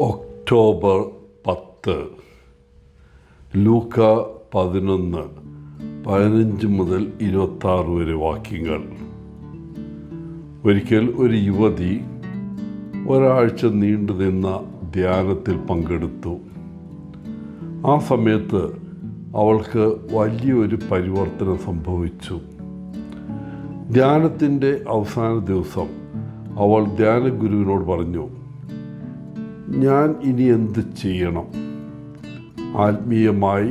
October 10 ലൂക്ക 11:15 മുതൽ 26 വരെ വാക്യങ്ങൾ. ഒരിക്കൽ ഒരു യുവതി ഒരാഴ്ച നീണ്ടുനിന്ന ധ്യാനത്തിൽ പങ്കെടുത്തു. ആ സമയത്ത് അവൾക്ക് വലിയൊരു പരിവർത്തനം സംഭവിച്ചു. ധ്യാനത്തിൻ്റെ അവസാന ദിവസം അവൾ ധ്യാനഗുരുവിനോട് പറഞ്ഞു, ഞാൻ ഇനി എന്ത് ചെയ്യണം? ആത്മീയമായി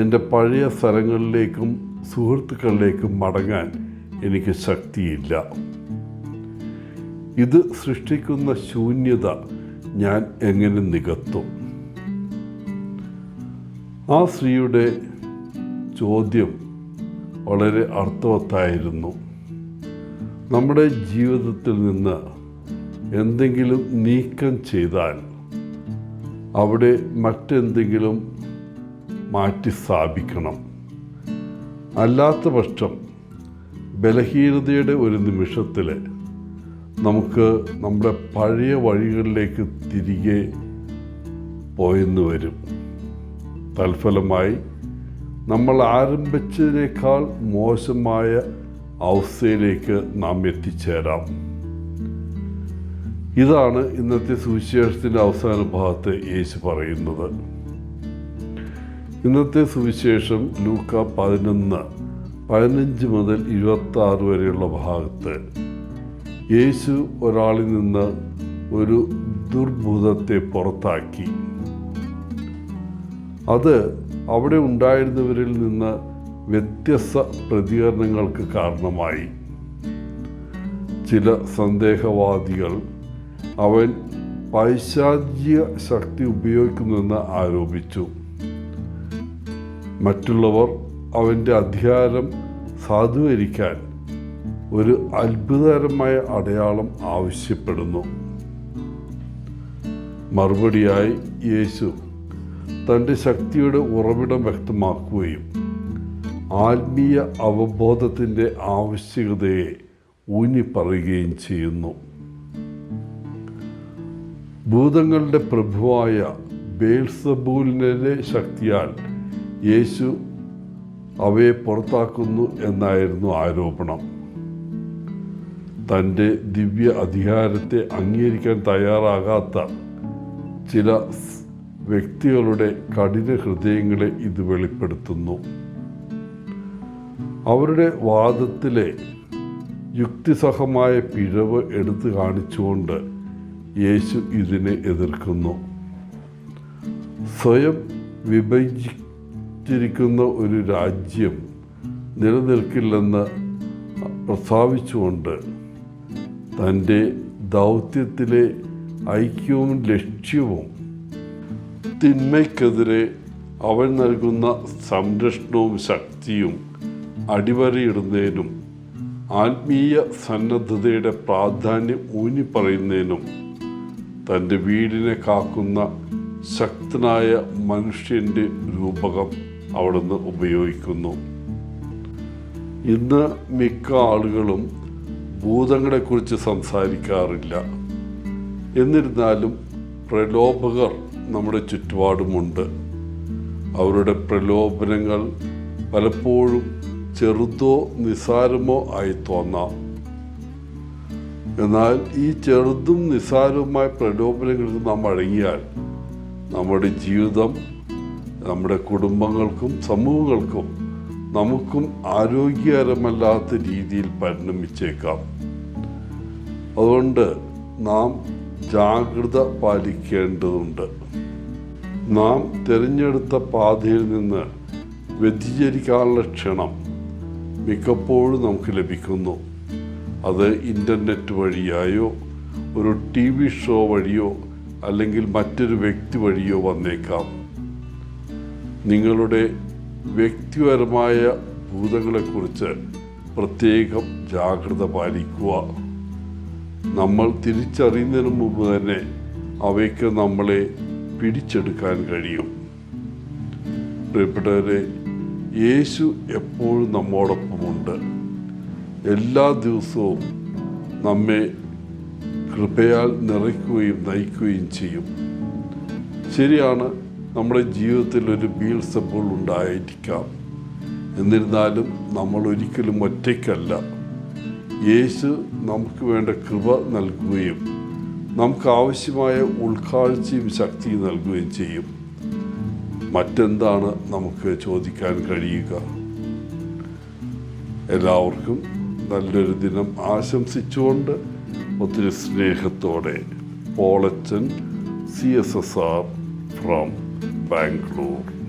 എൻ്റെ പഴയ സ്ഥലങ്ങളിലേക്കും സുഹൃത്തുക്കളിലേക്കും മടങ്ങാൻ എനിക്ക് ശക്തിയില്ല. ഇത് സൃഷ്ടിക്കുന്ന ശൂന്യത ഞാൻ എങ്ങനെ നികത്തും? ആ സ്ത്രീയുടെ ചോദ്യം വളരെ അർത്ഥവത്തായിരുന്നു. നമ്മുടെ ജീവിതത്തിൽ നിന്ന് എന്തെങ്കിലും നീക്കം ചെയ്താൽ അവിടെ മറ്റെന്തെങ്കിലും മാറ്റി സ്ഥാപിക്കണം. അല്ലാത്ത പക്ഷം ബലഹീനതയുടെ ഒരു നിമിഷത്തിൽ നമുക്ക് നമ്മുടെ പഴയ വഴികളിലേക്ക് തിരികെ പോയെന്ന് വരും. തൽഫലമായി നമ്മൾ ആരംഭിച്ചതിനേക്കാൾ മോശമായ അവസ്ഥയിലേക്ക് നാം എത്തിച്ചേരാം. ഇതാണ് ഇന്നത്തെ സുവിശേഷത്തിൻ്റെ അവസാന ഭാഗത്ത് യേശു പറയുന്നത്. ഇന്നത്തെ സുവിശേഷം ലൂക്ക 11:15 മുതൽ 26 വരെയുള്ള ഭാഗത്ത് യേശു ഒരാളിൽ നിന്ന് ഒരു ദുർഭൂതത്തെ പുറത്താക്കി. അത് അവിടെ ഉണ്ടായിരുന്നവരിൽ നിന്ന് വ്യത്യസ്ത പ്രതികരണങ്ങൾക്ക് കാരണമായി. ചില സന്ദേഹവാദികൾ അവൻ പൈശാചിക ശക്തി ഉപയോഗിക്കുന്നുവെന്ന് ആരോപിച്ചു. മറ്റുള്ളവർ അവൻ്റെ അധികാരം സാധൂകരിക്കാൻ ഒരു അത്ഭുതകരമായ അടയാളം ആവശ്യപ്പെടുന്നു. മറുപടിയായി യേശു തൻ്റെ ശക്തിയുടെ ഉറവിടം വ്യക്തമാക്കുകയും ആത്മീയ അവബോധത്തിൻ്റെ ആവശ്യകതയെ ഊന്നിപ്പറയുകയും ചെയ്യുന്നു. ഭൂതങ്ങളുടെ പ്രഭുവായ ബേൽസബൂലിൻ്റെ ശക്തിയാൽ യേശു അവയെ പുറത്താക്കുന്നു എന്നായിരുന്നു ആരോപണം. തൻ്റെ ദിവ്യ അധികാരത്തെ അംഗീകരിക്കാൻ തയ്യാറാകാത്ത ചില വ്യക്തികളുടെ കഠിന ഹൃദയങ്ങളെ ഇത് വെളിപ്പെടുത്തുന്നു. അവരുടെ വാദത്തിലെ യുക്തിസഹമായ പിഴവ് എടുത്തു കാണിച്ചുകൊണ്ട് യേശു ഇതിനെ എതിർക്കുന്നു. സ്വയം വിഭജിച്ചിരിക്കുന്ന ഒരു രാജ്യം നിലനിൽക്കില്ലെന്ന് പ്രസ്താവിച്ചുകൊണ്ട് തൻ്റെ ദൗത്യത്തിലെ ഐക്യവും ലക്ഷ്യവും തിന്മയ്ക്കെതിരെ അവൻ നൽകുന്ന സംരക്ഷണവും ശക്തിയും അടിവരയിടുന്നതിനും ആത്മീയ സന്നദ്ധതയുടെ പ്രാധാന്യം ഊന്നിപ്പറയുന്നതിനും തൻ്റെ വീടിനെ കാക്കുന്ന ശക്തനായ മനുഷ്യൻ്റെ രൂപകം അവിടുന്ന് ഉപയോഗിക്കുന്നു. ഇന്ന് മിക്ക ആളുകളും ഭൂതങ്ങളെക്കുറിച്ച് സംസാരിക്കാറില്ല. എന്നിരുന്നാലും പ്രലോഭകർ നമ്മുടെ ചുറ്റുപാടുമുണ്ട്. അവരുടെ പ്രലോഭനങ്ങൾ പലപ്പോഴും ചെറുതോ നിസ്സാരമോ ആയി തോന്നാം. എന്നാൽ ഈ ചെറുതും നിസ്സാരവുമായ പ്രലോഭനങ്ങൾക്ക് നാം അടങ്ങിയാൽ നമ്മുടെ ജീവിതം നമ്മുടെ കുടുംബങ്ങൾക്കും സമൂഹങ്ങൾക്കും നമുക്കും ആരോഗ്യകരമല്ലാത്ത രീതിയിൽ പരിണമിച്ചേക്കാം. അതുകൊണ്ട് നാം ജാഗ്രത പാലിക്കേണ്ടതുണ്ട്. നാം തിരഞ്ഞെടുത്ത പാതയിൽ നിന്ന് വ്യതിചരിക്കാനുള്ള ക്ഷണം മിക്കപ്പോഴും നമുക്ക് ലഭിക്കുന്നു. അത് ഇൻ്റർനെറ്റ് വഴിയായോ ഒരു TV ഷോ വഴിയോ അല്ലെങ്കിൽ മറ്റൊരു വ്യക്തി വഴിയോ വന്നേക്കാം. നിങ്ങളുടെ വ്യക്തിപരമായ ഭൂതങ്ങളെക്കുറിച്ച് പ്രത്യേകം ജാഗ്രത പാലിക്കുക. നമ്മൾ തിരിച്ചറിയുന്നതിന് മുമ്പ് തന്നെ അവയ്ക്ക് നമ്മളെ പിടിച്ചെടുക്കാൻ കഴിയും. പ്രിയപ്പെട്ടവരെ, യേശു എപ്പോഴും നമ്മോടൊപ്പമുണ്ട്. എല്ലാ ദിവസവും നമ്മെ കൃപയാൽ നിറയ്ക്കുകയും നയിക്കുകയും ചെയ്യും. ശരിയാണ്, നമ്മുടെ ജീവിതത്തിൽ ഒരു ബീൽസെബൂൾ ഉണ്ടായിരിക്കാം. എന്നിരുന്നാലും നമ്മൾ ഒരിക്കലും ഒറ്റയ്ക്കല്ല. യേശു നമുക്ക് വേണ്ട കൃപ നൽകുകയും നമുക്ക് ആവശ്യമായ ഉൾക്കാഴ്ചയും ശക്തിയും നൽകുകയും ചെയ്യും. മറ്റെന്താണ് നമുക്ക് ചോദിക്കാൻ കഴിയുക? എല്ലാവർക്കും നല്ലൊരു ദിനം ആശംസിച്ചുകൊണ്ട് ഒത്തിരി സ്നേഹത്തോടെ പോളച്ചൻ CSSR ഫ്രം ബാംഗ്ലൂർ.